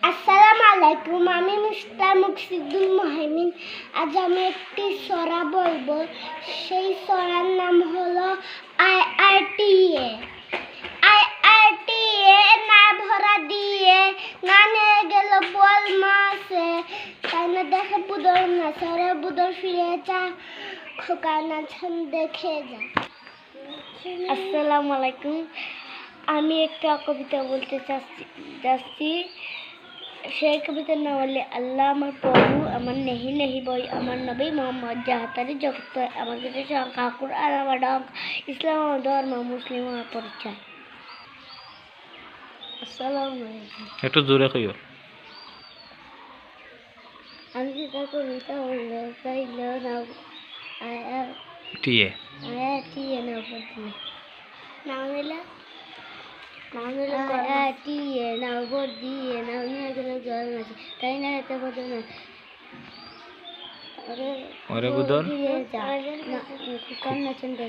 আসসালামু আলাইকুম, আমি মিস্টার মুকসিদুল মুহাইমিন। আজ আমি একটি সূরা বলবো। সেই সূরার নাম হলো আইআরটিএ। আইআরটিএ না ভরা দিয়ে না নিয়ে গেল বল মাসে, তাই না দেখে বুদর না সরে বুদর ফিরে যা, খোকা না ছন দেখে যা। আসসালামু আলাইকুম, আমি একটা কবিতা বলতে চাচ্ছি। সেই কবিতার নাম হলে আল্লাহ আমার প্রভু, আমার নেহি নেহি বই, আমার নবী মোহাম্মদ জাহাতারি জগত, আমার কিছু সংখ্যা কুরআন আমার ডগ, ইসলাম আমার ধর্ম, মুসলিম আমার পরিচয়। আসসালামু আলাইকুম। একটু জোরে কইও। আমি যেটা কবিতা বলতে চাইল না টিএ টিএ না পড়ছি নাম নিলে টিএ না ভোট দিয়ে না নিয়ে গেল জল মাঝে, তাই না এত বদল না ওরে বুদর ফিরে যা, কান্না চন্দ্র